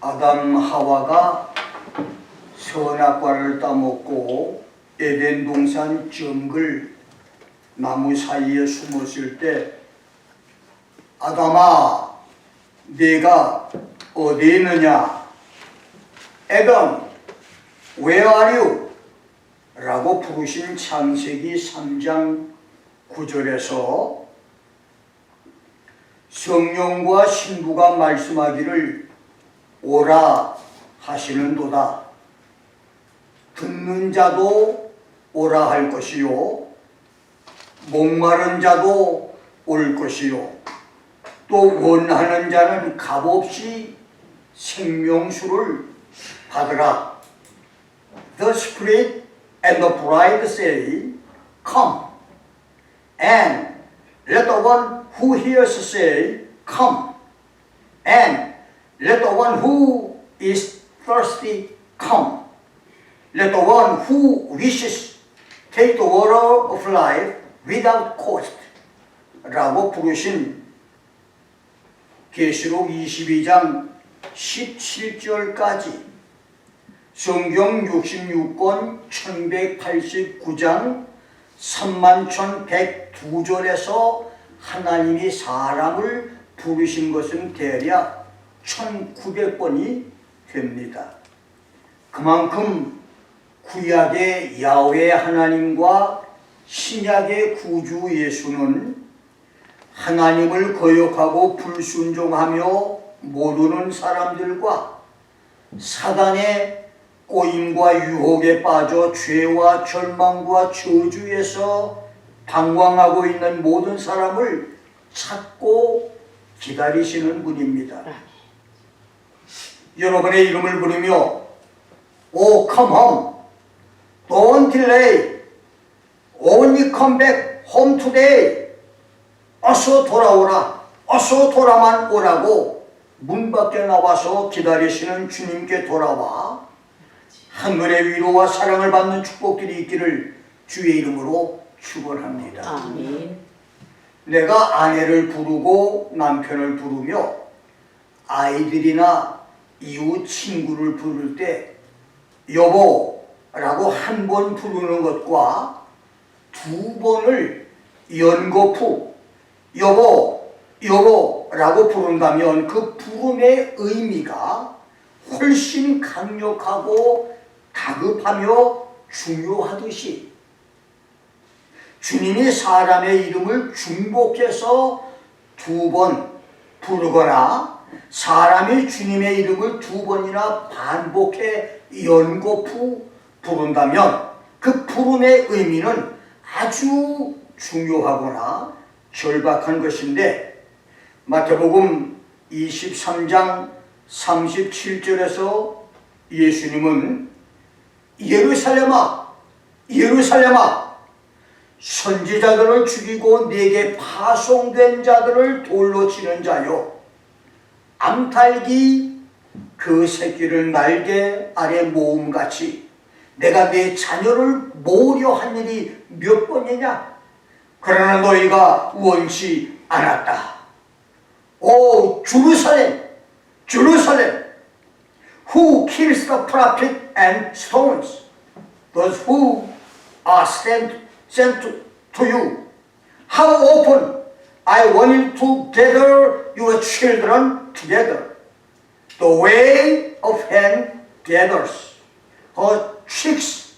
아담 하와가 선악과를 따먹고 에덴 동산 정글 나무 사이에 숨었을 때 아담아 네가 어디 있느냐? Adam, where are you? 라고 부르신 창세기 3장 9절에서 성령과 신부가 말씀하기를 오라 하시는도다. 듣는 자도 오라 할 것이요 목마른 자도 올 것이요 또 원하는 자는 값없이 생명수를 받으라. The Spirit and the bride say, Come. And let the one who hears say, Come. And let the one who is thirsty come. Let the one who wishes take the water of life without cost. 라고 부르신 계시록 22장 17절까지 성경 66권 1189장 31,102절에서 하나님이 사람을 부르신 것은 대략 1900번이 됩니다. 그만큼 구약의 야훼 하나님과 신약의 구주 예수는 하나님을 거역하고 불순종하며 모르는 사람들과 사단의 꼬임과 유혹에 빠져 죄와 절망과 저주에서 방황하고 있는 모든 사람을 찾고 기다리시는 분입니다. 여러분의 이름을 부르며 Oh, come home. Don't delay. Only come back home today. 어서 돌아오라. 어서 돌아만 오라고 문 밖에 나와서 기다리시는 주님께 돌아와 하늘의 위로와 사랑을 받는 축복들이 있기를 주의 이름으로 축원합니다. 아멘. 내가 아내를 부르고 남편을 부르며 아이들이나 이웃 친구를 부를 때 여보라고 한 번 부르는 것과 두 번을 연거푸 여보라고 부른다면 그 부름의 의미가 훨씬 강력하고 다급하며 중요하듯이 주님이 사람의 이름을 중복해서 두 번 부르거나 사람이 주님의 이름을 두 번이나 반복해 연거푸 부른다면 그 부름의 의미는 아주 중요하거나 절박한 것인데 마태복음 23장 37절에서 예수님은 예루살렘아 예루살렘아 선지자들을 죽이고 네게 파송된 자들을 돌로 치는 자요 암탉이 그 새끼를 날개 아래 모음같이 내가 네 자녀를 모으려 한 일이 몇 번이냐 그러나 너희가 원치 않았다. 오 jerusalem jerusalem who kills the prophet and stones those who are sent to you. How often I wanted to gather your children together. The way of hen gathers her chicks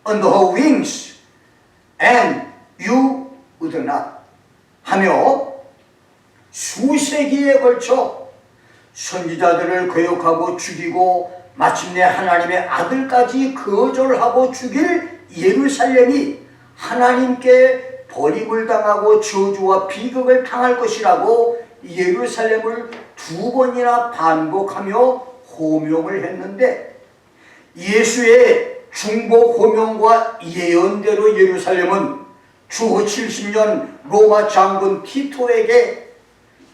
under her wings, and you would not. 하며 수세기에 걸쳐 선지자들을 거역하고 죽이고 마침내 하나님의 아들까지 거절하고 죽일 예루살렘이 하나님께 버림을 당하고 저주와 비극을 당할 것이라고 예루살렘을 두 번이나 반복하며 호명을 했는데 예수의 중복 호명과 예언대로 예루살렘은 주후 70년 로마 장군 티토에게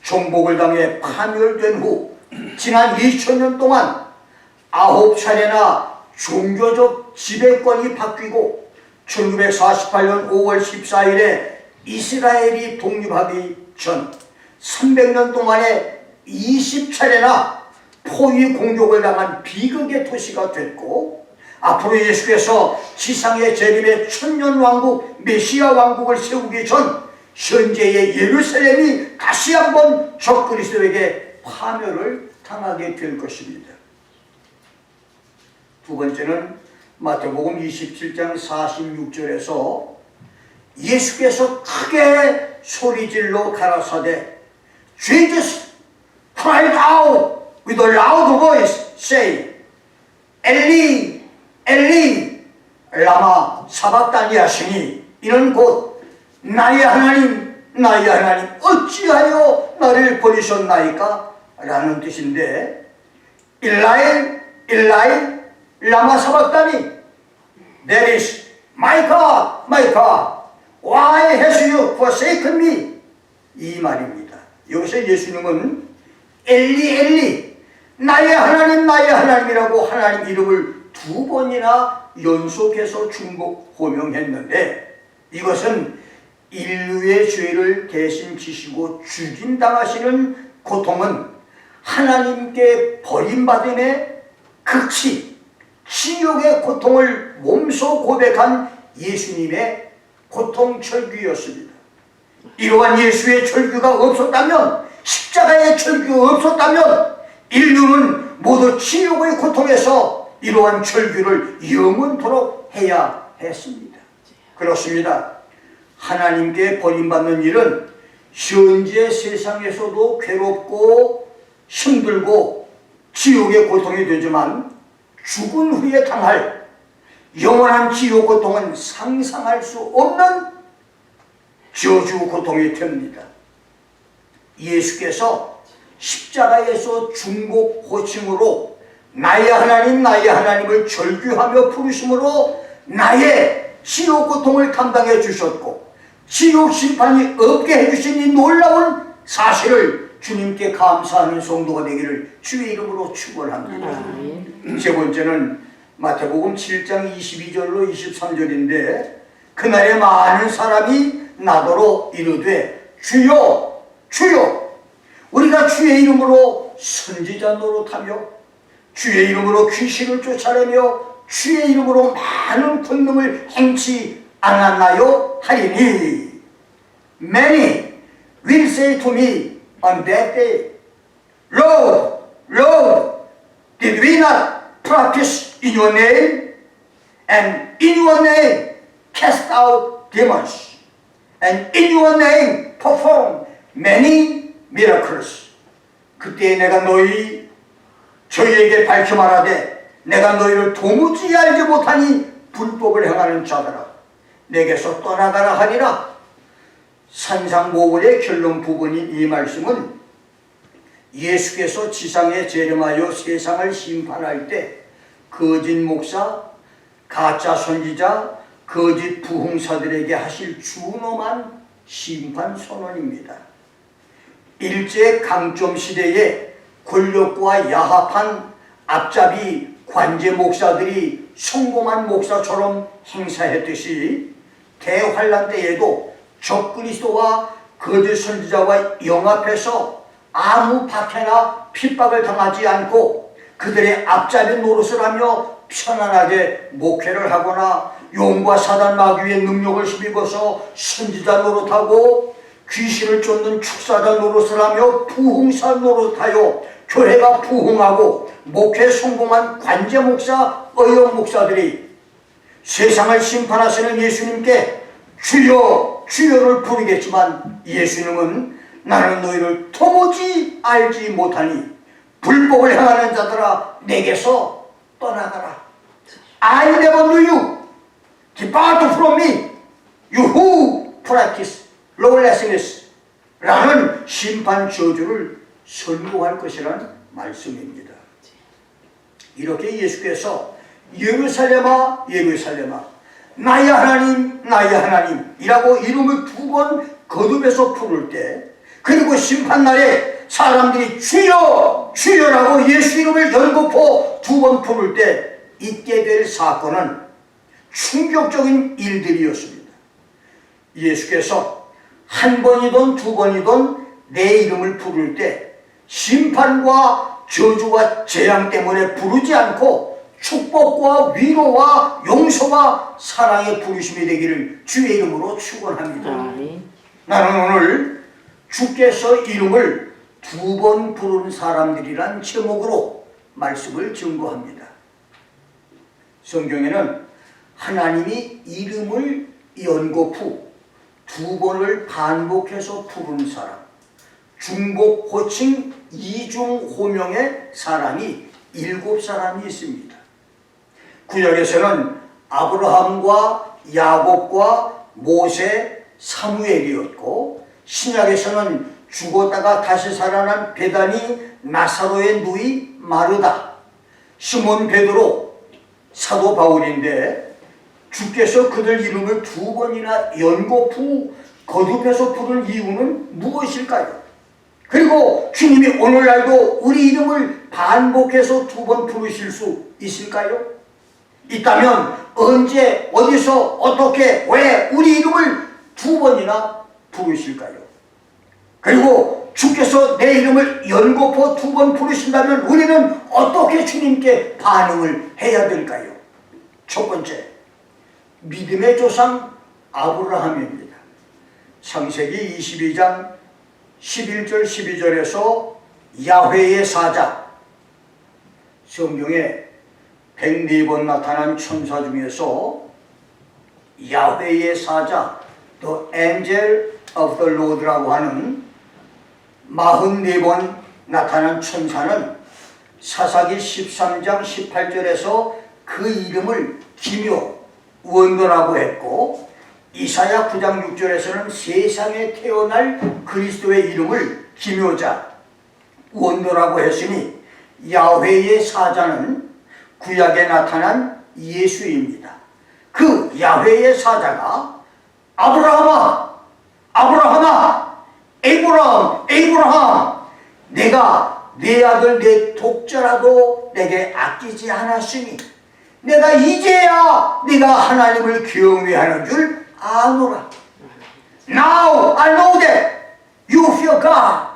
정복을 당해 파멸된 후 지난 2000년 동안 9차례나 종교적 지배권이 바뀌고 1948년 5월 14일에 이스라엘이 독립하기 전 300년 동안에 20차례나 포위 공격을 당한 비극의 도시가 됐고, 앞으로 예수께서 지상의 재림의 천년왕국 메시아 왕국을 세우기 전 현재의 예루살렘이 다시 한번 적그리스도에게 파멸을 당하게 될 것입니다. 두 번째는 마태복음 27장 46절에서 예수께서 크게 소리질러 가라사대 Jesus cried out with a loud voice saying 엘리 엘리 라마 사박다니 하시니, 이는 곧 나의 하나님 나의 하나님 어찌하여 나를 버리셨나이까 라는 뜻인데, 일라이 일라이 라마 사박다니, That is my God why has you forsaken me, 이 말입니다. 여기서 예수님은 엘리 엘리 나의 하나님 나의 하나님이라고 하나님 이름을 두 번이나 연속해서 중복 호명했는데, 이것은 인류의 죄를 대신 지시고 죽임당하시는 고통은 하나님께 버림받음의 극치, 지옥의 고통을 몸소 고백한 예수님의 고통 철규였습니다. 이러한 예수의 철규가 없었다면, 십자가의 철규가 없었다면 인류는 모두 지옥의 고통에서 이러한 철규를 영원토록 해야 했습니다. 그렇습니다. 하나님께 버림받는 일은 현재 세상에서도 괴롭고 힘들고 지옥의 고통이 되지만, 죽은 후에 당할 영원한 지옥 고통은 상상할 수 없는 저주 고통이 됩니다. 예수께서 십자가에서 중복 호칭으로 나의 하나님 나의 하나님을 절규하며 부르심으로 나의 지옥 고통을 감당해 주셨고, 지옥 심판이 없게 해주신 이 놀라운 사실을 주님께 감사하는 성도가 되기를 주의 이름으로 축원합니다. 세 번째는 마태복음 7장 22절로 23절인데, 그날에 많은 사람이 나더러 이르되 주여 주여 우리가 주의 이름으로 선지자 노릇하며 주의 이름으로 귀신을 쫓아내며 주의 이름으로 많은 권능을 행치 않았나요? 하리니, Many will say to me on that day, Lord, Lord, did we not prophesy in your name, and in your name cast out demons, and in your name perform many miracles? 그때 내가 저희에게 밝혀 말하되, 내가 너희를 도무지 알지 못하니 불법을 행하는 자들아 내게서 떠나가라 하리라. 산상보훈의 결론 부분인 이 말씀은 예수께서 지상에 재림하여 세상을 심판할 때 거짓 목사, 가짜 선지자, 거짓 부흥사들에게 하실 준엄한 심판 선언입니다. 일제 강점 시대에 권력과 야합한 앞잡이 관제 목사들이 성공한 목사처럼 행사했듯이, 대환란 때에도 적그리스도와 거짓 선지자와 영합해서 아무 박해나 핍박을 당하지 않고 그들의 앞잡이 노릇을 하며 편안하게 목회를 하거나 용과 사단 마귀의 능력을 힘입어서 선지자 노릇하고 귀신을 쫓는 축사자 노릇을 하며 부흥사 노릇하여 교회가 부흥하고 목회 성공한 관제 목사, 의원 목사들이 세상을 심판하시는 예수님께 주여 주여를 부르겠지만, 예수님은 나는 너희를 도무지 알지 못하니 불법을 행하는 자들아 내게서 떠나가라. I never knew you. Depart from me, you who practice lawlessness. 라는 심판 저주를 선고할 것이라는 말씀입니다. 이렇게 예수께서 예루살렘아 예루살렘아 나의 하나님 나의 하나님이라고 이름을 두 번 거듭해서 부를 때, 그리고 심판날에 사람들이 주여 주여라고 예수 이름을 연거푸 두 번 부를 때 있게 될 사건은 충격적인 일들이었습니다. 예수께서 한 번이든 두 번이든 내 이름을 부를 때 심판과 저주와 재앙 때문에 부르지 않고 축복과 위로와 용서와 사랑의 부르심이 되기를 주의 이름으로 축원합니다. 나는 오늘 주께서 이름을 2번 부르는 사람들이란 제목으로 말씀을 증거합니다. 성경에는 하나님이 이름을 연곡 후 2번을 반복해서 부르는 사람, 중복 호칭 이중 호명의 사람이 7사람이 있습니다. 구약에서는 아브라함과 야곱과 모세, 사무엘이었고, 신약에서는 죽었다가 다시 살아난 베다니 나사로의 누이 마르다, 시몬 베드로, 사도 바울인데 주께서 그들 이름을 2번이나 연곡 후 거듭해서 부른 이유는 무엇일까요? 그리고 주님이 오늘날도 우리 이름을 반복해서 2번 부르실 수 있을까요? 있다면 언제, 어디서, 어떻게, 왜 우리 이름을 2번이나 부르실까요? 그리고 주께서 내 이름을 연거푸 2번 부르신다면 우리는 어떻게 주님께 반응을 해야 될까요? 첫 번째, 믿음의 조상 아브라함입니다. 창세기 22장 11절 12절에서 야훼의 사자, 성경에 104번 나타난 천사 중에서 야훼의 사자, The Angel of the Lord라고 하는 44번 나타난 천사는 사사기 13장 18절에서 그 이름을 기묘, 원더라고 했고, 이사야 9장 6절에서는 세상에 태어날 그리스도의 이름을 기묘자, 원더라고 했으니 야훼의 사자는 구약에 나타난 예수입니다. 그 야훼의 사자가 아브라함아, 아브라함아, 에브라함, 에브라함, 내가 내 아들 내 독자라도 내게 아끼지 않았으니 내가 이제야 네가 하나님을 경외하는 줄 아노라. Now I know that you fear God,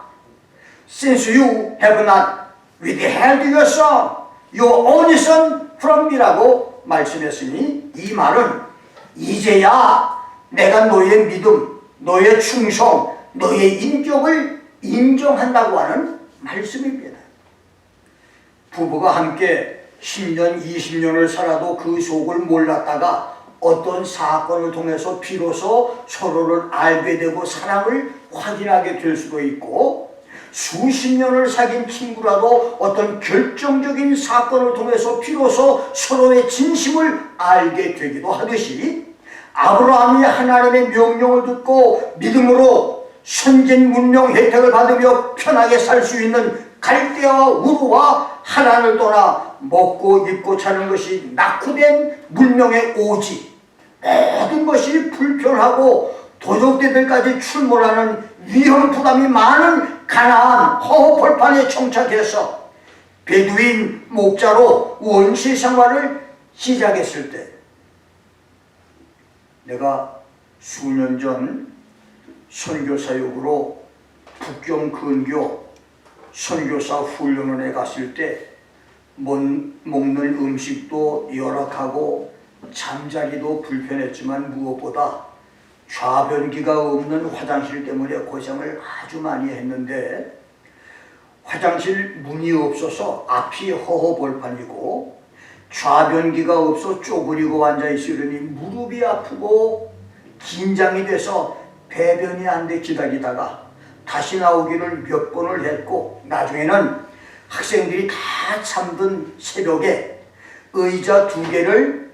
since you have not withheld your son, your only son from me라고 말씀했으니, 이 말은 이제야 내가 너의 믿음, 너의 충성, 너의 인격을 인정한다고 하는 말씀입니다. 부부가 함께 10년, 20년을 살아도 그 속을 몰랐다가 어떤 사건을 통해서 비로소 서로를 알게 되고 사랑을 확인하게 될 수도 있고, 수십 년을 사귄 친구라도 어떤 결정적인 사건을 통해서 비로소 서로의 진심을 알게 되기도 하듯이, 아브라함이 하나님의 명령을 듣고 믿음으로 선진 문명 혜택을 받으며 편하게 살 수 있는 갈대아와 우르와 하나님을 떠나 먹고 입고 자는 것이 낙후된 문명의 오지, 모든 것이 불편하고 도적대들까지 출몰하는 위험 부담이 많은 가나안 허허벌판에 정착해서 베두인 목자로 원시 생활을 시작했을 때, 내가 수년 전 선교사역으로 북경 근교 선교사 훈련원에 갔을 때 먹는 음식도 열악하고 잠자리도 불편했지만 무엇보다 좌변기가 없는 화장실 때문에 고생을 아주 많이 했는데, 화장실 문이 없어서 앞이 허허벌판이고 좌변기가 없어 쪼그리고 앉아있으려니 무릎이 아프고 긴장이 돼서 배변이 안 돼 기다리다가 다시 나오기를 몇 번을 했고, 나중에는 학생들이 다 잠든 새벽에 의자 2개를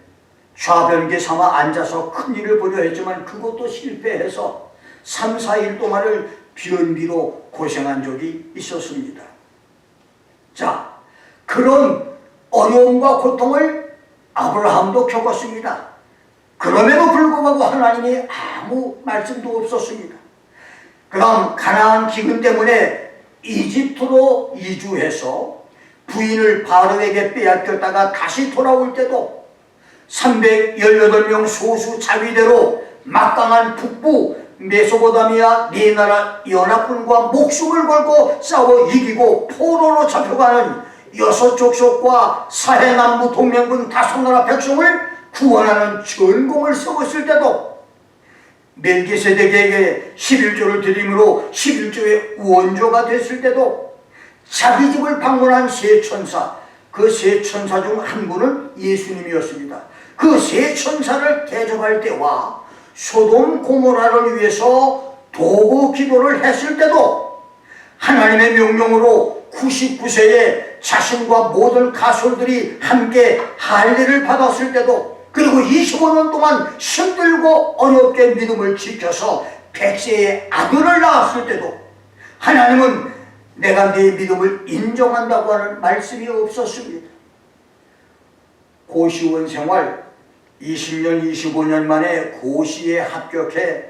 좌변기 삼아 앉아서 큰일을 보려 했지만 그것도 실패해서 3, 4일 동안을 변비로 고생한 적이 있었습니다. 자, 그런 어려움과 고통을 아브라함도 겪었습니다. 그럼에도 불구하고 하나님이 아무 말씀도 없었습니다. 그 다음 가나안 기근 때문에 이집트로 이주해서 부인을 바로에게 빼앗겼다가 다시 돌아올 때도 318명 소수 자위대로 막강한 북부 메소포타미아 네 나라 연합군과 목숨을 걸고 싸워 이기고 포로로 잡혀가는 6족속과 사해남부 동맹군 5나라 백성을 구원하는 전공을 세웠을 때도 멜기세덱에게 11조를 드림으로 11조의 원조가 됐을 때도 자기 집을 방문한 세 천사, 그 세 천사 중 한 분은 예수님이었습니다. 그 세 천사를 대접할 때와 소돔 고모라를 위해서 도구 기도를 했을 때도 하나님의 명령으로 99세에 자신과 모든 가솔들이 함께 할례를 받았을 때도, 그리고 25년 동안 힘들고 어렵게 믿음을 지켜서 100세의 아들을 낳았을 때도 하나님은 내가 네 믿음을 인정한다고 하는 말씀이 없었습니다. 고시원 생활 20년 25년 만에 고시에 합격해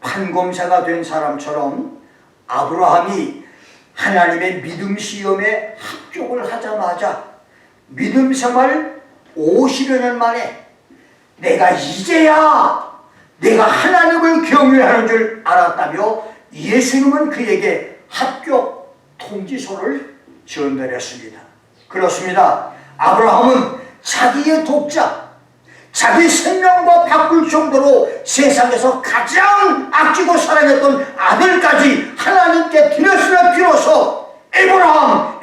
판검사가 된 사람처럼 아브라함이 하나님의 믿음 시험에 합격을 하자마자 믿음 생활 50여 년 만에 내가 이제야 내가 하나님을 경외하는 줄 알았다며 예수님은 그에게 합격 통지서를 전달했습니다. 그렇습니다. 아브라함은 자기의 독자, 자기 생명과 바꿀 정도로 세상에서 가장 아끼고 사랑했던 아들까지 하나님께 드렸으나 비로소 에브라함,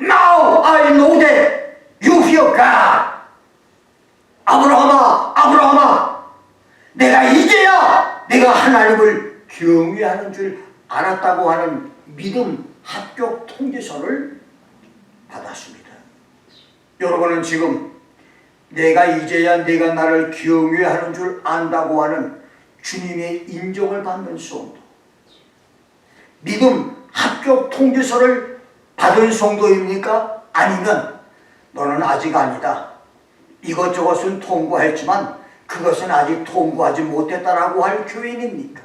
now I know that you fear God. 아브라함아, 내가 이제야 내가 하나님을 경외하는 줄 알았다고 하는 믿음 합격 통지서를 받았습니다. 여러분은 지금 내가 이제야 내가 나를 경외하는 줄 안다고 하는 주님의 인정을 받는 성도, 믿음 합격 통지서를 받은 성도입니까? 아니면 너는 아직 아니다, 이것저것은 통과했지만 그것은 아직 통과하지 못했다라고 할 교인입니까?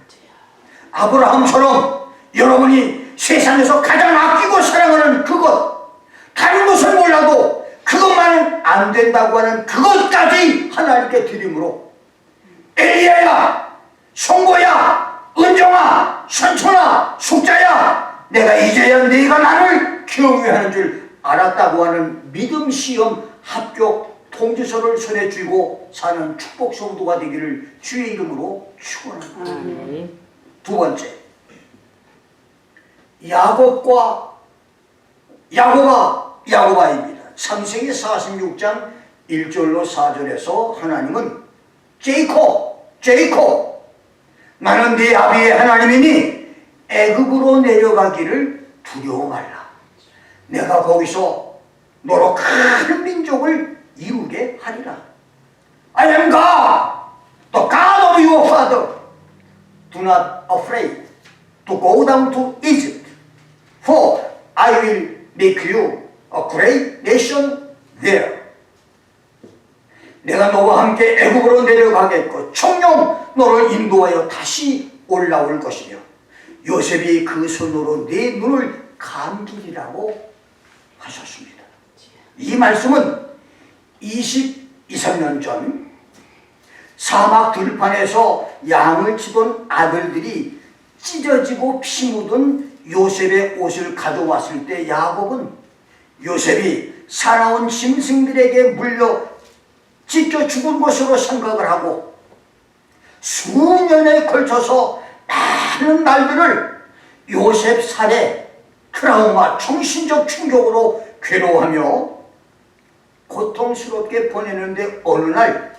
아브라함처럼 여러분이 세상에서 가장 아끼고 사랑하는 그것, 다른 것은 몰라도 그것만은 안 된다고 하는 그것까지 하나님께 드림으로 엘리야야, 송고야, 은정아, 선천아, 숙자야, 내가 이제야 네가 나를 경외하는 줄 알았다고 하는 믿음 시험 합격 통지서를 손에 쥐고 사는 축복 성도가 되기를 주의 이름으로 축원합니다. 두 번째, 야고바입니다. 창세기 46장 1절로 4절에서 하나님은 제이콥, 나는 네 아비의 하나님이니 애굽으로 내려가기를 두려워 말라. 내가 거기서 너로 큰 민족을 이루게 하리라. I am God, the God of your father. Do not afraid to go down to Egypt, for I will make you a great nation there. 내가 너와 함께 애굽으로 내려가겠고 청룡 너를 인도하여 다시 올라올 것이며 요셉이 그 손으로 네 눈을 감기리라고 하셨습니다. 이 말씀은 23년 전 사막 들판에서 양을 치던 아들들이 찢어지고 피 묻은 요셉의 옷을 가져왔을 때 야곱은 요셉이 사나운 짐승들에게 물려 찢겨 죽은 것으로 생각을 하고 수년에 걸쳐서 많은 날들을 요셉 살해, 트라우마, 정신적 충격으로 괴로워하며 고통스럽게 보내는데 어느 날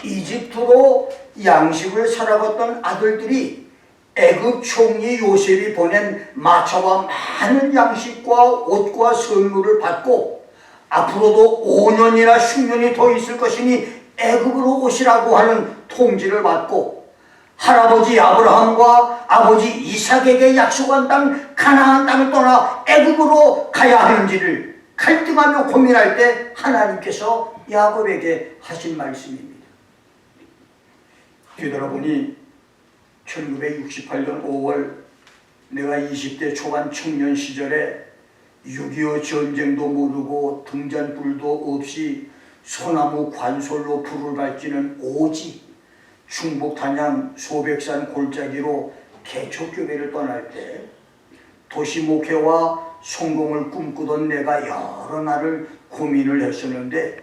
이집트로 양식을 사러갔던 아들들이 애굽 총리 요셉이 보낸 마차와 많은 양식과 옷과 선물을 받고 앞으로도 5년이나 10년이 더 있을 것이니 애굽으로 오시라고 하는 통지를 받고 할아버지 아브라함과 아버지 이삭에게 약속한 땅 가나안 땅을 떠나 애굽으로 가야 하는지를 갈등하며 고민할 때 하나님께서 야곱에게 하신 말씀입니다. 뒤돌아보니 1968년 5월 내가 20대 초반 청년 시절에 6.25 전쟁도 모르고 등잔불도 없이 소나무 관솔로 불을 밝히는 오지 충북 단양 소백산 골짜기로 개척교회를 떠날 때 도시 목회와 성공을 꿈꾸던 내가 여러 날을 고민을 했었는데,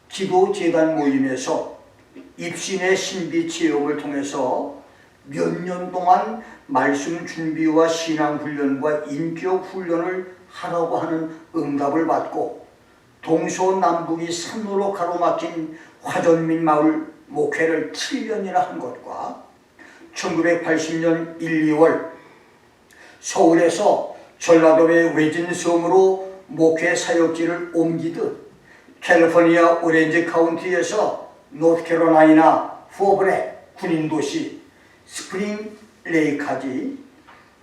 기도재단 모임에서 입신의 신비 체험을 통해서 몇 년 동안 말씀 준비와 신앙훈련과 인격 훈련을 하라고 하는 응답을 받고 동서남북이 산으로 가로막힌 화전민 마을 목회를 7년이나 한 것과 1980년 1, 2월 서울에서 전라도의 외진섬으로 목회 사역지를 옮기듯 캘리포니아 오렌지 카운티에서 노스캐롤라이나 포브레 군인도시 스프링 레이까지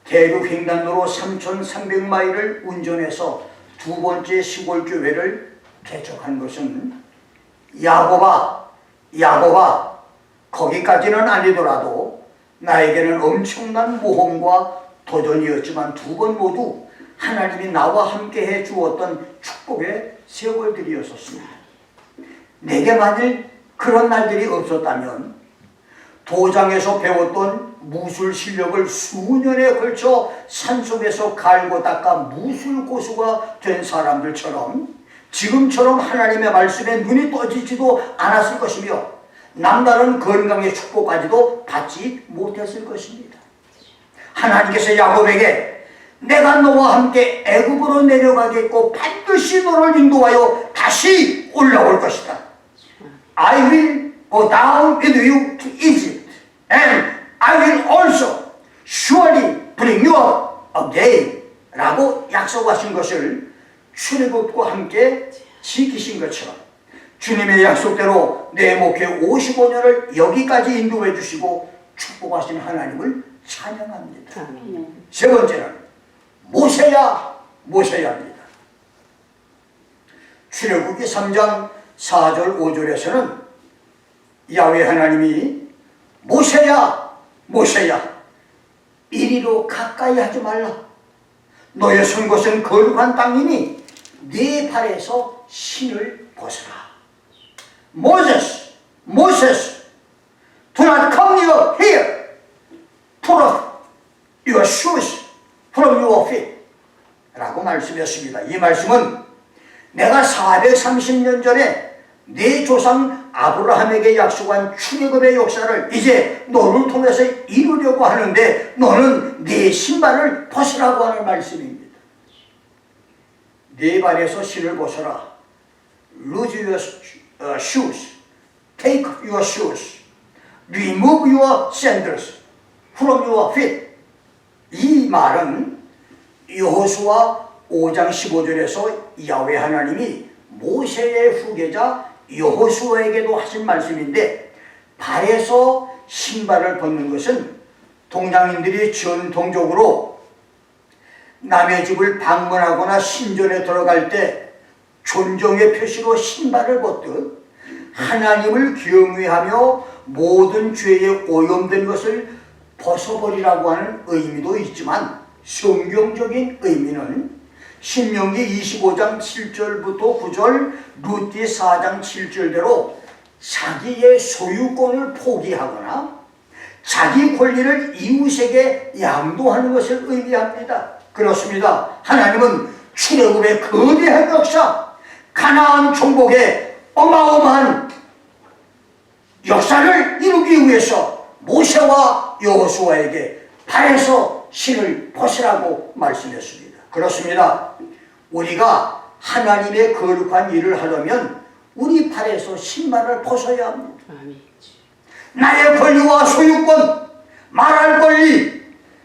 대륙 횡단로로 3,300마일을 운전해서 두 번째 시골 교회를 개척한 것은 야고바 거기까지는 아니더라도 나에게는 엄청난 모험과 도전이었지만 두 번 모두 하나님이 나와 함께 해 주었던 축복의 세월들이었습니다. 내게 만일 그런 날들이 없었다면 도장에서 배웠던 무술 실력을 수년에 걸쳐 산속에서 갈고 닦아 무술 고수가 된 사람들처럼 지금처럼 하나님의 말씀에 눈이 떠지지도 않았을 것이며 남다른 건강의 축복까지도 받지 못했을 것입니다. 하나님께서 야곱에게 내가 너와 함께 애굽으로 내려가겠고 반드시 너를 인도하여 다시 올라올 것이다. I will go down with you to Egypt and I will also surely bring you up again 라고 약속하신 것을 출애굽과 함께 지키신 것처럼 주님의 약속대로 내 목회 55년을 여기까지 인도해 주시고 축복하신 하나님을 찬양합니다. 세 번째는 모세야입니다. 출애굽기 3장 4절 5절에서는 야훼 하나님이 모세야 이리로 가까이 하지 말라. 너의 선 곳은 거룩한 땅이니 네 발에서 신을 벗어라. Moses, do not come near here. Put off your shoes from your feet. 라고 말씀했습니다. 이 말씀은 내가 430년 전에 네 조상 아브라함에게 약속한 출애굽의 역사를 이제 너를 통해서 이루려고 하는데 너는 네 신발을 벗으라고 하는 말씀입니다. 네 발에서 신을 벗어라. Lose your shoes. Take your shoes. Remove your sandals from your feet. 이 말은 여호수아 5장 15절에서 야훼 하나님이 모세의 후계자 여호수아에게도 하신 말씀인데, 발에서 신발을 벗는 것은 동양인들이 전통적으로 남의 집을 방문하거나 신전에 들어갈 때 존경의 표시로 신발을 벗듯 하나님을 경외하며 모든 죄에 오염된 것을 벗어버리라고 하는 의미도 있지만, 성경적인 의미는 신명기 25장 7절부터 9절, 룻기 4장 7절대로 자기의 소유권을 포기하거나 자기 권리를 이웃에게 양도하는 것을 의미합니다. 그렇습니다. 하나님은 출애굽의 거대한 역사, 가나안 정복의 어마어마한 역사를 이루기 위해서 모세와 여호수아에게 발에서 신을 벗으라고 말씀했습니다. 그렇습니다. 우리가 하나님의 거룩한 일을 하려면 우리 발에서 신발을 벗어야 합니다. 나의 권리와 소유권, 말할 권리,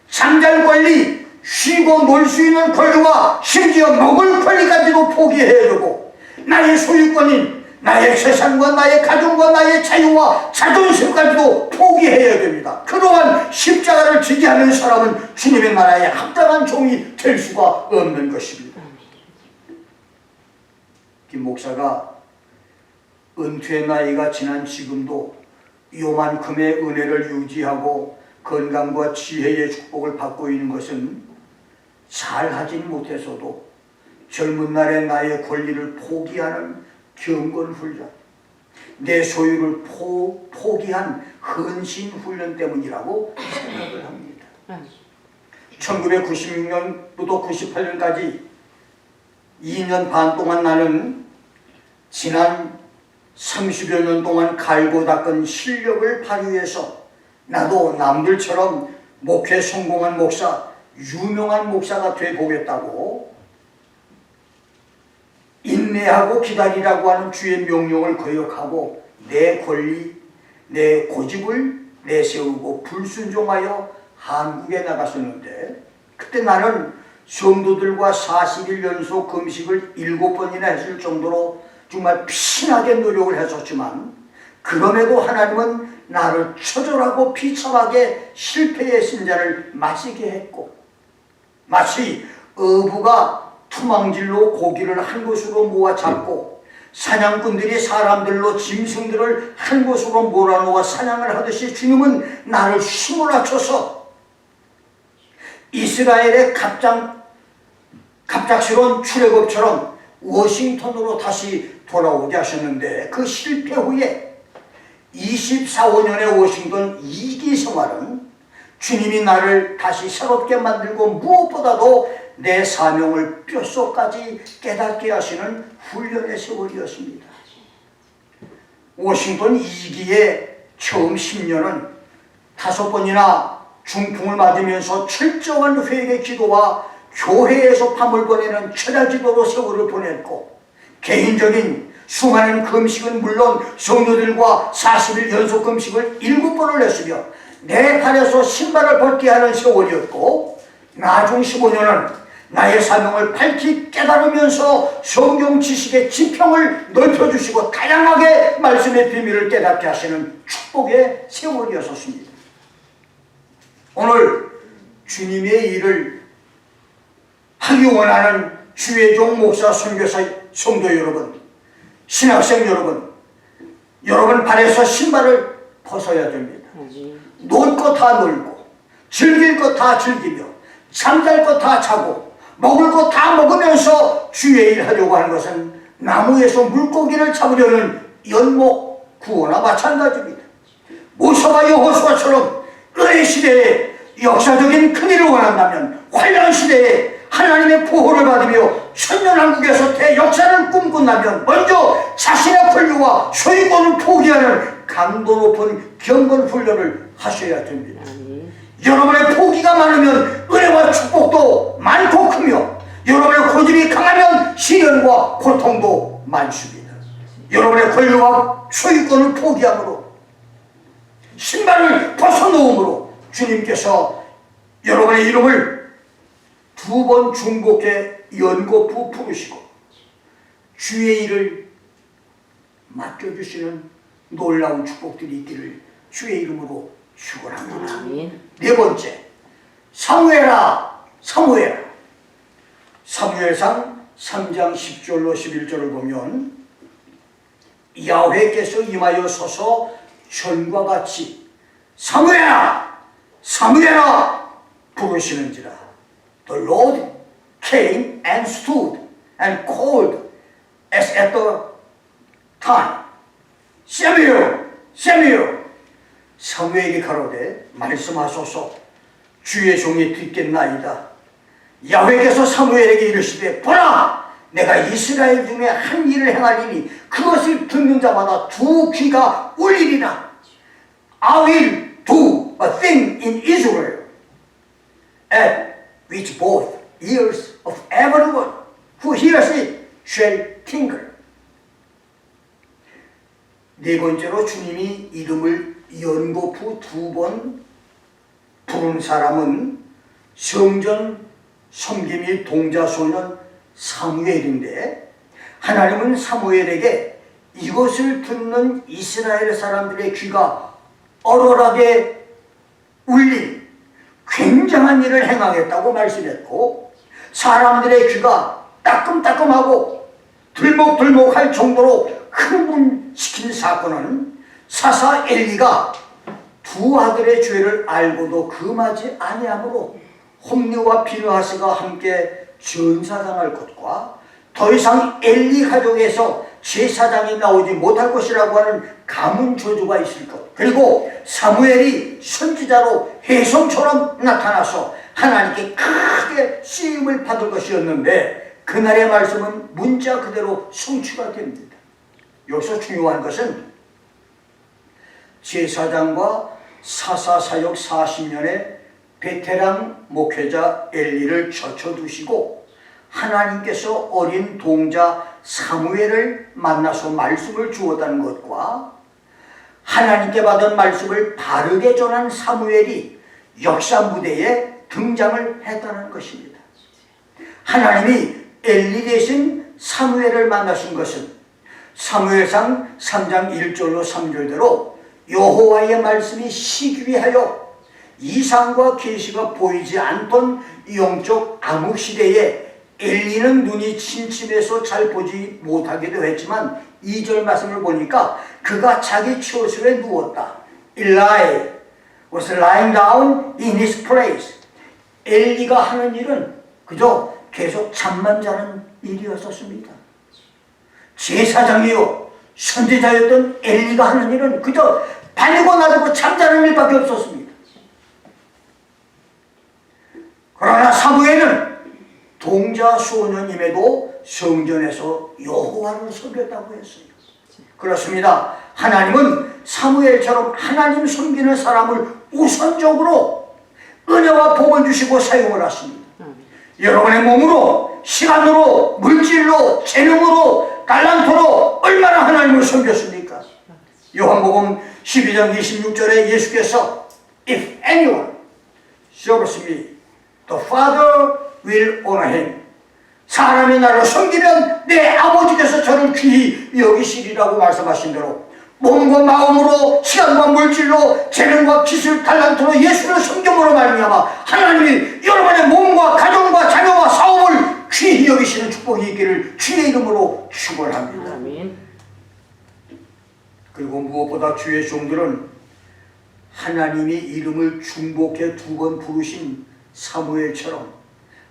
잠잘 권리, 쉬고 놀 수 있는 권리와 심지어 먹을 권리까지도 포기해야 되고, 나의 소유권인 나의 재산과 나의 가정과 나의 자유와 자존심까지도 포기해야 됩니다. 그러한 십자가를 지지 않는 사람은 주님의 나라에 합당한 종이 될 수가 없는 것입니다. 김 목사가 은퇴의 나이가 지난 지금도 요만큼의 은혜를 유지하고 건강과 지혜의 축복을 받고 있는 것은 잘하진 못해서도 젊은 날의 나의 권리를 포기하는 경건훈련, 내 소유를 포기한 헌신 훈련 때문이라고 생각을 합니다. 1996년부터 98년까지 2년 반 동안 나는 지난 30여 년 동안 갈고 닦은 실력을 발휘해서 나도 남들처럼 목회 성공한 목사, 유명한 목사가 되보겠다고 인내하고 기다리라고 하는 주의 명령을 거역하고 내 권리, 내 고집을 내세우고 불순종하여 한국에 나갔었는데, 그때 나는 성도들과 40일 연속 금식을 7번이나 했을 정도로 정말 피나게 노력을 했었지만, 그럼에도 하나님은 나를 처절하고 비참하게 실패의 신자를 마시게 했고, 마치 어부가 투망질로 고기를 한 곳으로 모아 잡고 사냥꾼들이 사람들로 짐승들을 한 곳으로 몰아놓아 사냥을 하듯이 주님은 나를 휘몰아쳐서 이스라엘의 갑작스러운 출애굽처럼 워싱턴으로 다시 돌아오게 하셨는데, 그 실패 후에 24~25년의 워싱턴 2기 생활은 주님이 나를 다시 새롭게 만들고 무엇보다도 내 사명을 뼛속까지 깨닫게 하시는 훈련의 세월이었습니다. 워싱턴 2기의 처음 10년은 5번이나 중풍을 맞으면서 철저한 회개 기도와 교회에서 밤을 보내는 철야 기도로 세월을 보냈고, 개인적인 수많은 금식은 물론 성도들과 40일 연속 금식을 7번을 했으며 내 발에서 신발을 벗게 하는 세월이었고, 나중 15년은 나의 사명을 밝히 깨달으면서 성경 지식의 지평을 넓혀주시고 다양하게 말씀의 비밀을 깨닫게 하시는 축복의 세월이었습니다. 오늘 주님의 일을 하기 원하는 주의 종 목사, 선교사, 성도 여러분, 신학생 여러분, 여러분 발에서 신발을 벗어야 됩니다. 놀 거 다 놀고, 즐길 거 다 즐기며, 잠잘 거 다 자고, 먹을 거 다 먹으면서 주의 일 하려고 하는 것은 나무에서 물고기를 잡으려는 연못 구호나 마찬가지입니다. 모세와 여호수아처럼 은혜 시대에 역사적인 큰일을 원한다면, 환란 시대에 하나님의 보호를 받으며 천년왕국에서 대역사를 꿈꾼다면 먼저 자신의 권리와 소유권을 포기하는 강도 높은 경건 훈련을 하셔야 됩니다. 여러분의 포기가 많으면 은혜와 축복도 많고 크며, 여러분의 고집이 강하면 시련과 고통도 많습니다. 여러분의 권리와 소유권을 포기함으로, 신발을 벗어놓음으로 주님께서 여러분의 이름을 2번 중복해 연거푸 부르시고 주의 일을 맡겨주시는 놀라운 축복들이 있기를 주의 이름으로 축원합니다. 네 번째, 사무엘아 사무엘아. 사무엘상 3장 10절로 11절을 보면 야훼께서 임하여 서서 전과 같이 사무엘아 사무엘아 부르시는지라. The Lord came and stood and called as at the time, Samuel, Samuel. 사무엘이 가로되 말씀하소서, 주의 종이 듣겠나이다. 야훼께서 사무엘에게 이르시되, 보라, 내가 이스라엘 중에 한 일을 행하리니 그것을 듣는 자마다 2 귀가 울리리라. I will do a thing in Israel at which both ears of everyone who hears it shall tingle. 네 번째로 주님이 이름을 연거푸 2번 부른 사람은 성전 섬김이 동자소년 사무엘인데, 하나님은 사무엘에게 이것을 듣는 이스라엘 사람들의 귀가 얼얼하게 울린 굉장한 일을 행하겠다고 말씀했고, 사람들의 귀가 따끔따끔하고 들먹들먹할 정도로 흥분시킨 사건은 사사 엘리가 2 아들의 죄를 알고도 금하지 아니하므로 홈리와 비느하스가 함께 전사당할 것과 더 이상 엘리 가족에서 제사장이 나오지 못할 것이라고 하는 가문저주가 있을 것. 그리고 사무엘이 선지자로 혜성처럼 나타나서 하나님께 크게 쓰임을 받을 것이었는데 그날의 말씀은 문자 그대로 성취가 됩니다. 여기서 중요한 것은 제사장과 사사사역 40년의 베테랑 목회자 엘리를 젖혀두시고 하나님께서 어린 동자 사무엘을 만나서 말씀을 주었다는 것과 하나님께 받은 말씀을 바르게 전한 사무엘이 역사 무대에 등장을 했다는 것입니다. 하나님이 엘리 대신 사무엘을 만나신 것은 사무엘상 3장 1절로 3절대로 여호와의 말씀이 시기하여 이상과 계시가 보이지 않던 영적 암흑 시대에 엘리는 눈이 침침해서 잘 보지 못하기도 했지만 2절 말씀을 보니까 그가 자기 처소에 누웠다. Eli was lying down in his place. 엘리가 하는 일은 그저 계속 잠만 자는 일이었었습니다. 제사장이요 선지자였던 엘리가 하는 일은 그저 발리고 나르고 잠자는 일밖에 없었습니다. 그러나 사무엘은 동자 소년임에도 성전에서 여호와를 섬겼다고 했어요. 그렇습니다. 하나님은 사무엘처럼 하나님 섬기는 사람을 우선적으로 은혜와 복을 주시고 사용을 하십니다. 여러분의 몸으로, 시간으로, 물질로, 재능으로, 달란트로 얼마나 하나님을 섬겼습니까? 요한복음 12장 26절에 예수께서 If anyone serves me, the Father will honor him. 사람이 나를 섬기면 내 아버지께서 저를 귀히 여기시리라고 말씀하신 대로 몸과 마음으로, 시간과 물질로, 재능과 기술, 달란트로 예수를 섬김으로 말미암아 하나님이 여러분의 몸과 가정과 자녀와 사업을 귀히 여기시는 축복이 있기를 주의 이름으로 축원합니다. 아멘. 그리고 무엇보다 주의 종들은 하나님이 이름을 중복해 2번 부르신 사무엘처럼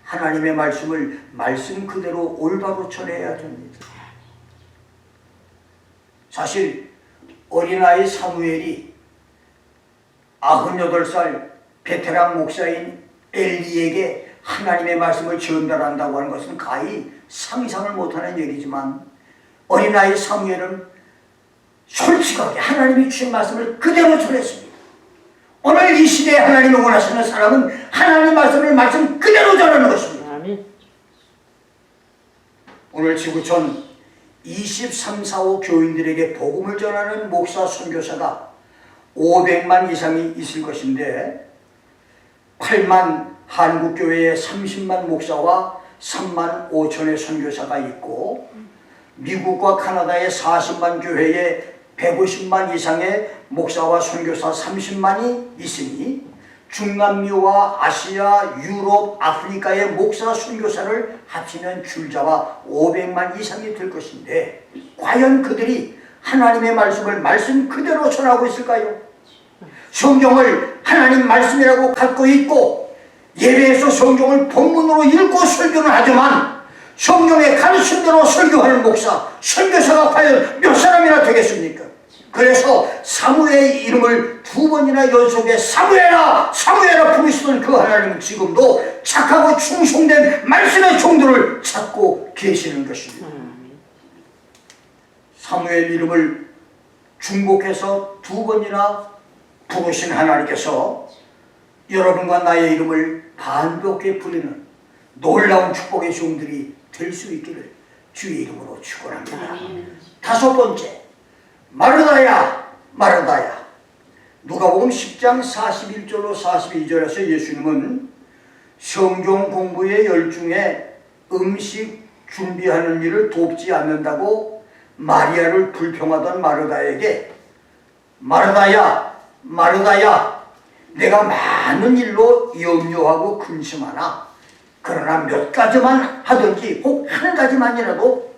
하나님의 말씀을 말씀 그대로 올바로 전해야 됩니다. 사실 어린아이 사무엘이 98살 베테랑 목사인 엘리에게 하나님의 말씀을 전달한다고 하는 것은 가히 상상을 못하는 얘기지만 어린아이 사무엘은 솔직하게 하나님이 주신 말씀을 그대로 전했습니다. 오늘 이 시대에 하나님이 원하시는 사람은 하나님 말씀을 말씀 그대로 전하는 것입니다. 오늘 지구촌 23, 45 교인들에게 복음을 전하는 목사 선교사가 500만 이상이 있을 것인데 8만 한국교회에 30만 목사와 3만 5천의 선교사가 있고 미국과 카나다의 40만 교회에 150만 이상의 목사와 선교사 30만이 있으니 중남미와 아시아, 유럽, 아프리카의 목사 선교사를 합치면 줄자와 500만 이상이 될 것인데 과연 그들이 하나님의 말씀을 말씀 그대로 전하고 있을까요? 성경을 하나님 말씀이라고 갖고 있고 예배에서 성경을 본문으로 읽고 설교는 하지만 성경의 가르침대로 설교하는 목사, 선교사가 과연 몇 사람이나 되겠습니까? 그래서 사무엘의 이름을 2번이나 연속에 사무엘아 사무엘아 부르시던 그 하나님은 지금도 착하고 충성된 말씀의 종들을 찾고 계시는 것입니다. 사무엘 이름을 중복해서 2번이나 부르신 하나님께서 여러분과 나의 이름을 반복해 부르는 놀라운 축복의 종들이 될 수 있기를 주의 이름으로 축원합니다. 5번째, 마르다야 마르다야. 누가복음 10장 41절로 42절에서 예수님은 성경 공부의 열중에 음식 준비하는 일을 돕지 않는다고 마리아를 불평하던 마르다에게 마르다야 마르다야 내가 많은 일로 염려하고 근심하나 그러나 몇 가지만 하든지 혹 한 가지만이라도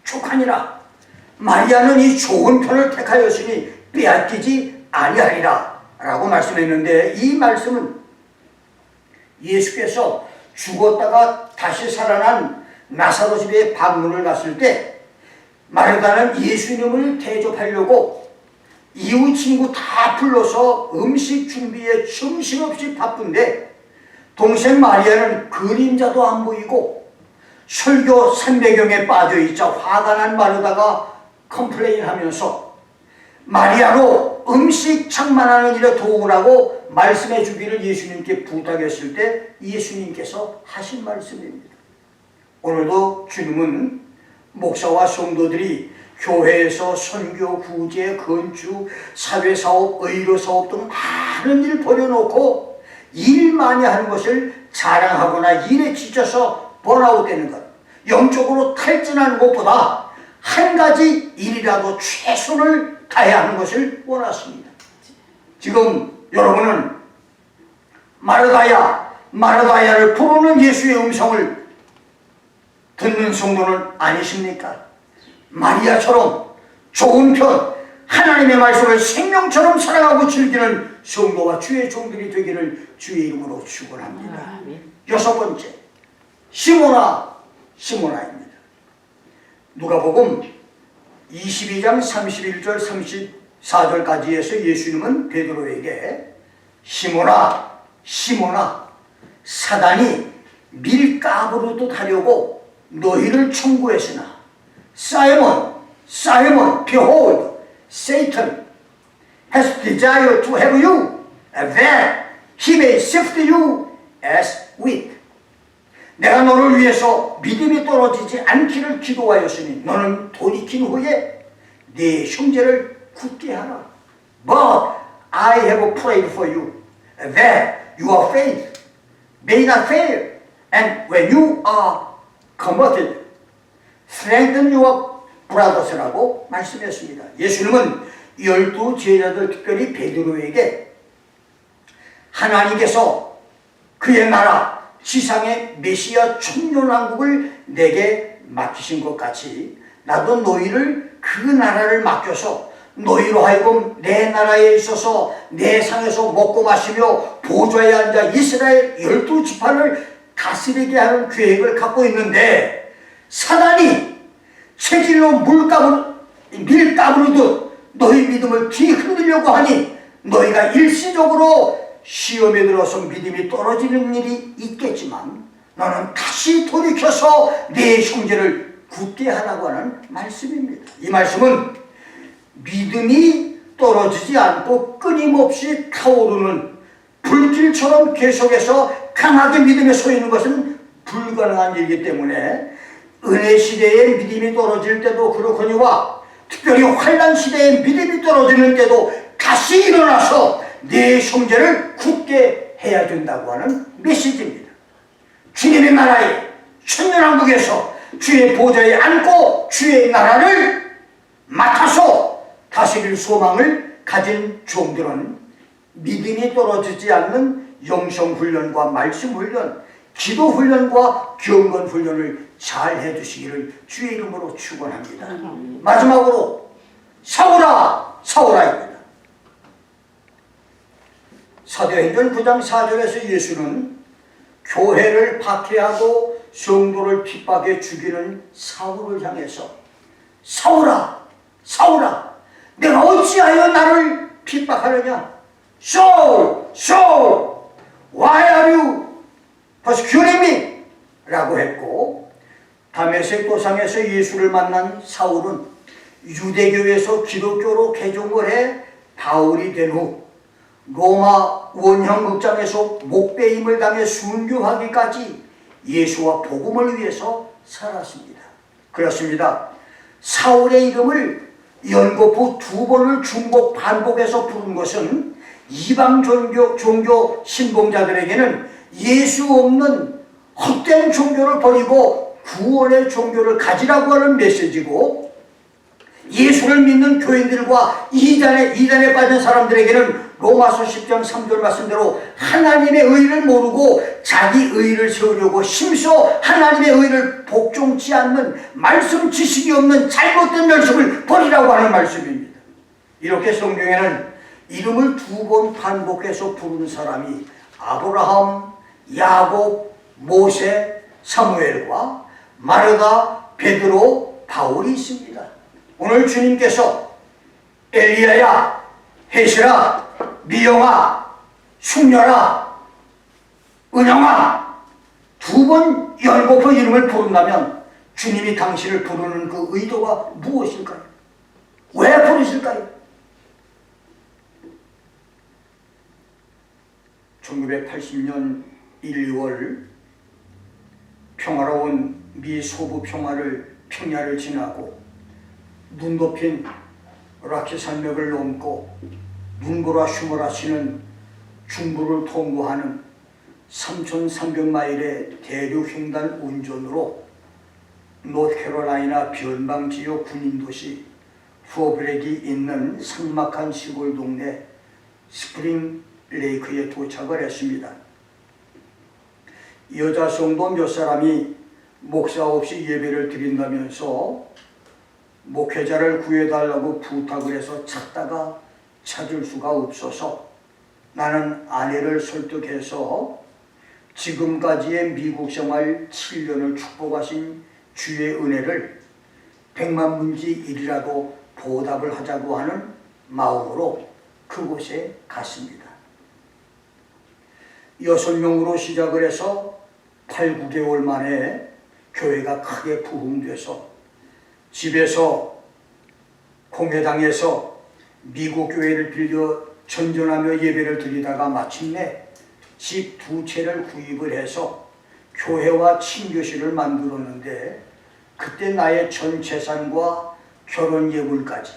족하니라. 마리아는 이 좋은 편을 택하였으니 빼앗기지 아니하리라 라고 말씀했는데 이 말씀은 예수께서 죽었다가 다시 살아난 나사로 집에 방문을 갔을 때 마르다는 예수님을 대접하려고 이웃 친구 다 불러서 음식 준비에 정신없이 바쁜데, 동생 마리아는 그림자도 안 보이고 설교 300경에 빠져있자 화가 난 마르다가 컴플레인하면서 마리아로 음식 장만하는 일에 도우라고 말씀해 주기를 예수님께 부탁했을 때 예수님께서 하신 말씀입니다. 오늘도 주님은 목사와 성도들이 교회에서 선교, 구제, 건축, 사회사업, 의료사업 등 많은 일 버려놓고 일 많이 하는 것을 자랑하거나 일에 지쳐서 번아웃 되는 것, 영적으로 탈진하는 것보다 한 가지 일이라도 최선을 다해야 하는 것을 원하십니다. 지금 여러분은 마르다야, 마르다야를 부르는 예수의 음성을 듣는 성도는 아니십니까? 마리아처럼 좋은 편, 하나님의 말씀을 생명처럼 사랑하고 즐기는 성도와 주의 종들이 되기를 주의 이름으로 축원합니다. 여섯 번째, 시모나입니다. 누가복음 22장 31절 34절까지 해서 예수님은 베드로에게 시모나, 시모나, 사단이 밀가부르듯 하려고 너희를 청구했으나 Simon, Simon, behold, Satan has desired to have you, that he may sift you as wheat. 내가 너를 위해서 믿음이 떨어지지 않기를 기도하였으니 너는 돌이킨 후에 네 형제를 굳게 하라. But I have prayed for you, that your faith may not fail, and when you are converted, strengthen your brothers라고 말씀했습니다. 예수님은 12 제자들, 특별히 베드로에게 하나님께서 그의 나라, 지상의 메시아 천년왕국을 내게 맡기신 것 같이 나도 너희를 그 나라를 맡겨서 너희로 하여금 내 나라에 있어서 내 상에서 먹고 마시며 보좌에 앉아 이스라엘 12지파를 다스리게 하는 계획을 갖고 있는데, 사단이 체질로 밀가부르듯 너희 믿음을 뒤흔들려고 하니 너희가 일시적으로 시험에 들어서 믿음이 떨어지는 일이 있겠지만 너는 다시 돌이켜서 네 형제를 굳게 하라고 하는 말씀입니다. 이 말씀은 믿음이 떨어지지 않고 끊임없이 타오르는 불길처럼 계속해서 강하게 믿음에 서 있는 것은 불가능한 일이기 때문에 은혜 시대에 믿음이 떨어질 때도 그렇거니와 특별히 환난 시대에 믿음이 떨어지는 때도 다시 일어나서 네 형제를 굳게 해야 된다고 하는 메시지입니다. 주님의 나라에 천년왕국에서 주의 보좌에 앉고 주의 나라를 맡아서 다스릴 소망을 가진 종들은 믿음이 떨어지지 않는 영성훈련과 말씀훈련, 기도훈련과 경건훈련을 잘 해주시기를 주의 이름으로 축원합니다. 마지막으로 사울아, 사울아입니다. 사도행전 9장 4절에서 예수는 교회를 박해하고 성도를 핍박해 죽이는 사울을 향해서 사울아, 사울아, 내가 어찌하여 나를 핍박하느냐? Saul, Saul, why are you persecuting me? 라고 했고, 다메섹 도상에서 예수를 만난 사울은 유대교에서 기독교로 개종을 해 바울이 된 후 로마 원형 극장에서 목배임을 당해 순교하기까지 예수와 복음을 위해서 살았습니다. 그렇습니다. 사울의 이름을 연거푸 2번을 중복 반복해서 부른 것은 이방 종교 신봉자들에게는 예수 없는 헛된 종교를 버리고 구원의 종교를 가지라고 하는 메시지고, 예수를 믿는 교인들과 이단에 빠진 사람들에게는 로마서 10장 3절 말씀대로 하나님의 의를 모르고 자기 의를 세우려고 힘써 하나님의 의를 복종치 않는 말씀 지식이 없는 잘못된 열심을 버리라고 하는 말씀입니다. 이렇게 성경에는 이름을 2번 반복해서 부르는 사람이 아브라함, 야곱, 모세, 사무엘과 마르다, 베드로, 바울이 있습니다. 오늘 주님께서 엘리야야, 혜실아, 미영아, 숙녀라, 은영아 두 번 열고표 이름을 부른다면 주님이 당신을 부르는 그 의도가 무엇일까요? 왜 부르실까요? 1980년 1, 2월 평화로운 미 소부 평야를 지나고 눈 덮인 라키 산맥을 넘고 눈보라 휘몰아치는 중부를 통과하는 3,300마일의 대륙 횡단 운전으로 노스캐롤라이나 변방 지역 군인도시 후어브렉이 있는 삭막한 시골 동네 스프링 레이크에 도착을 했습니다. 여자 성도 몇 사람이 목사 없이 예배를 드린다면서 목회자를 구해달라고 부탁을 해서 찾다가 찾을 수가 없어서 나는 아내를 설득해서 지금까지의 미국 생활 7년을 축복하신 주의 은혜를 100만 분지 1이라도 보답을 하자고 하는 마음으로 그곳에 갔습니다. 6명으로 시작을 해서 8, 9개월 만에 교회가 크게 부흥돼서 집에서 공회당에서 미국 교회를 빌려 전전하며 예배를 드리다가 마침내 집 2채를 구입을 해서 교회와 친교실을 만들었는데 그때 나의 전 재산과 결혼 예물까지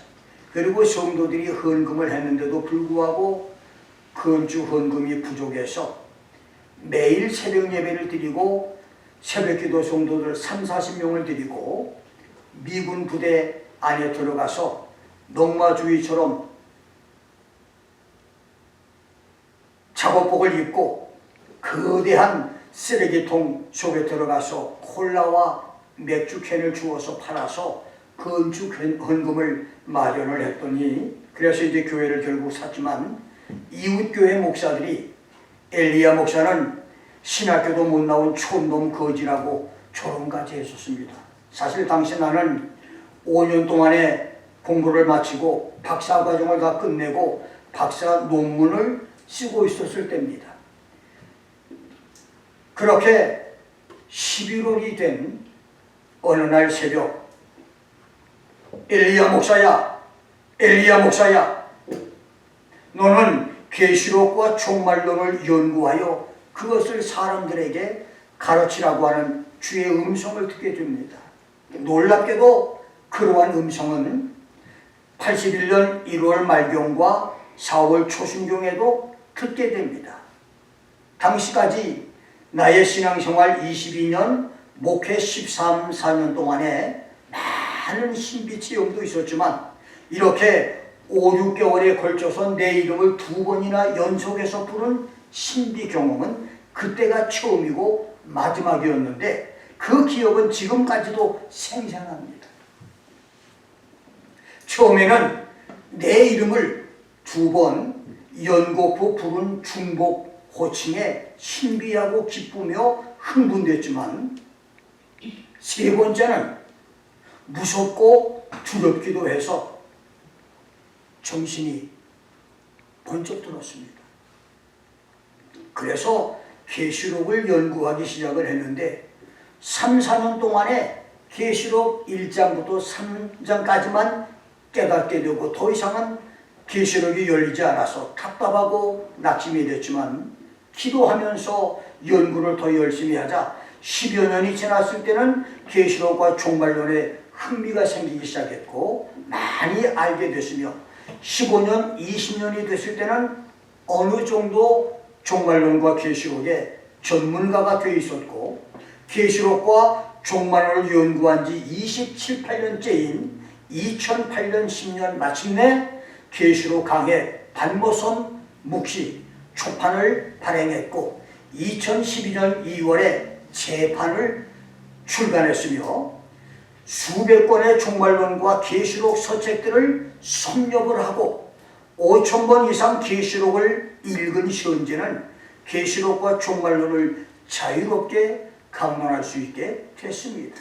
그리고 성도들이 헌금을 했는데도 불구하고 건축 헌금이 부족해서 매일 새벽 예배를 드리고 새벽기도 성도들 30-40명을 드리고 미군 부대 안에 들어가서 농마주의처럼 작업복을 입고 거대한 쓰레기통 속에 들어가서 콜라와 맥주캔을 주워서 팔아서 건축 헌금을 마련을 했더니 그래서 이제 교회를 결국 샀지만 이웃교회 목사들이 엘리야 목사는 신학교도 못 나온 촌놈 거지라고 조롱까지 했었습니다. 사실 당시 나는 5년 동안에 공부를 마치고 박사과정을 다 끝내고 박사 논문을 쓰고 있었을 때입니다. 그렇게 11월이 된 어느 날 새벽 엘리야 목사야, 엘리야 목사야, 너는 계시록과 종말론을 연구하여 그것을 사람들에게 가르치라고 하는 주의 음성을 듣게 됩니다. 놀랍게도 그러한 음성은 81년 1월 말경과 4월 초순경에도 듣게 됩니다. 당시까지 나의 신앙생활 22년, 목회 14년 동안에 많은 신비 체험도 있었지만 이렇게 5, 6개월에 걸쳐서 내 이름을 2번이나 연속해서 부른 신비 경험은 그때가 처음이고 마지막이었는데 그 기억은 지금까지도 생생합니다. 처음에는 내 이름을 2번 연곡부 부른 중복 호칭에 신비하고 기쁘며 흥분됐지만 세 번째는 무섭고 두렵기도 해서 정신이 번쩍 들었습니다. 그래서 계시록을 연구하기 시작을 했는데 3, 4년 동안에 계시록 1장부터 3장까지만 깨닫게 되고 더 이상은 계시록이 열리지 않아서 답답하고 낙심이 됐지만 기도하면서 연구를 더 열심히 하자 10여 년이 지났을 때는 계시록과 종말론에 흥미가 생기기 시작했고 많이 알게 됐으며 15년, 20년이 됐을 때는 어느 정도 종말론과 계시록에 전문가가 되어 있었고 계시록과 종말론을 연구한 지 27, 8년째인 2008년, 10년 마침내 계시록 강해 반모선 묵시 초판을 발행했고 2012년 2월에 재판을 출간했으며 수백 권의 종말론과 계시록 서책들을 섭렵을 하고 5,000번 이상 계시록을 읽은 현재는 계시록과 종말론을 자유롭게 강론할 수 있게 됐습니다.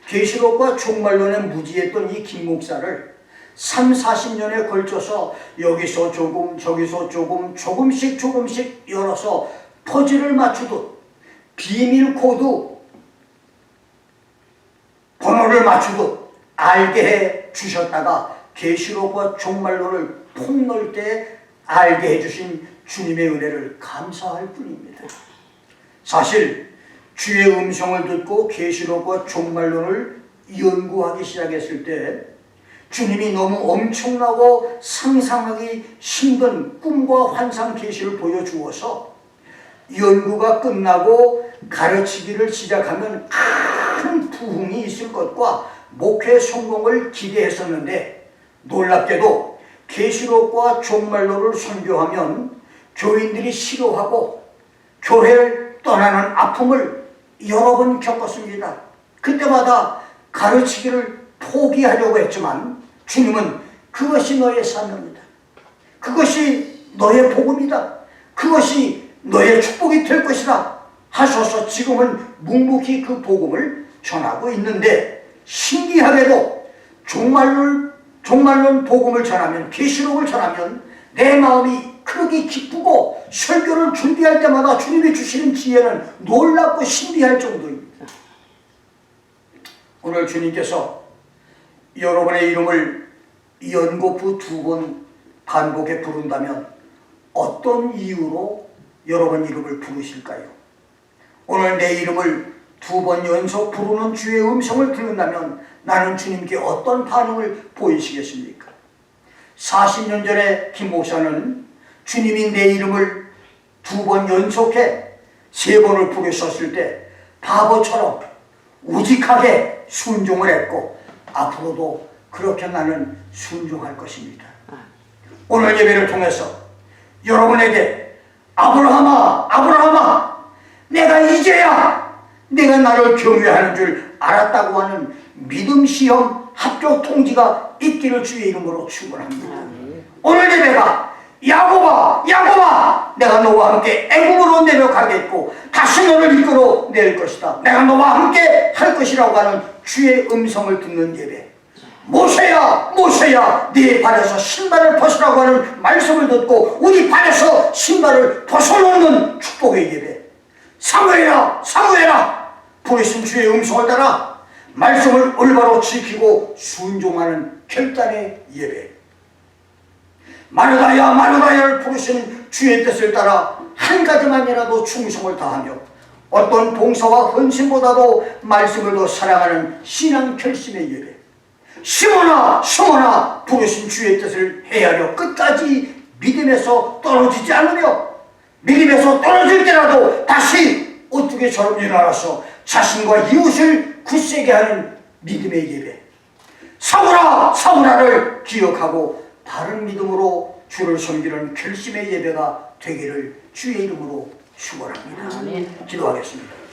계시록과 종말론에 무지했던 이 김 목사를 3, 40년에 걸쳐서 여기서 조금 저기서 조금 조금씩 열어서 퍼즐을 맞추듯 비밀 코드 번호를 맞추듯 알게 해 주셨다가 계시록과 종말론을 폭넓게 알게 해주신 주님의 은혜를 감사할 뿐입니다. 사실 주의 음성을 듣고 계시록과 종말론을 연구하기 시작했을 때 주님이 너무 엄청나고 상상하기 힘든 꿈과 환상 계시를 보여주어서 연구가 끝나고 가르치기를 시작하면 큰 부흥이 있을 것과 목회 성공을 기대했었는데 놀랍게도 계시록과 종말론을 선교하면 교인들이 싫어하고 교회를 떠나는 아픔을 여러 번 겪었습니다. 그때마다 가르치기를 포기하려고 했지만 주님은 그것이 너의 사명이다. 그것이 너의 복음이다. 그것이 너의 축복이 될 것이다 하셔서 지금은 묵묵히 그 복음을 전하고 있는데 신기하게도 종말론 복음을 전하면 계시록을 전하면 내 마음이 그렇게 기쁘고 설교를 준비할 때마다 주님이 주시는 지혜는 놀랍고 신비할 정도입니다. 오늘 주님께서 여러분의 이름을 연거푸 2번 반복해 부른다면 어떤 이유로 여러분 이름을 부르실까요? 오늘 내 이름을 2번 연속 부르는 주의 음성을 듣는다면 나는 주님께 어떤 반응을 보이시겠습니까? 40년 전에 김 목사는 주님이 내 이름을 2번 연속해 3번을 부르셨을 때 바보처럼 우직하게 순종을 했고 앞으로도 그렇게 나는 순종할 것입니다. 오늘 예배를 통해서 여러분에게 아브라함아 내가 이제야 내가 나를 경외하는 줄 알았다고 하는 믿음 시험 합격 통지가 있기를 주의 이름으로 축원합니다. 오늘 예배가 야곱아 내가 너와 함께 애굽으로 내려가겠고 다시 너를 이끌어 낼 것이다. 내가 너와 함께 할 것이라고 하는 주의 음성을 듣는 예배. 모세야 네 발에서 신발을 벗으라고 하는 말씀을 듣고 우리 발에서 신발을 벗어놓는 축복의 예배. 사무엘아 부르신 주의 음성을 따라 말씀을 올바로 지키고 순종하는 결단의 예배. 마르다야를 부르신 주의 뜻을 따라 한 가지만이라도 충성을 다하며 어떤 봉사와 헌신보다도 말씀을 더 사랑하는 신앙 결심의 예배. 시몬아 부르신 주의 뜻을 헤아려 끝까지 믿음에서 떨어지지 않으며 믿음에서 떨어질 때라도 다시 오뚜기처럼 일어나서 자신과 이웃을 굳세게 하는 믿음의 예배. 사무라를 기억하고 바른 믿음으로 주를 섬기는 결심의 예배가 되기를 주의 이름으로 축원합니다. 기도하겠습니다.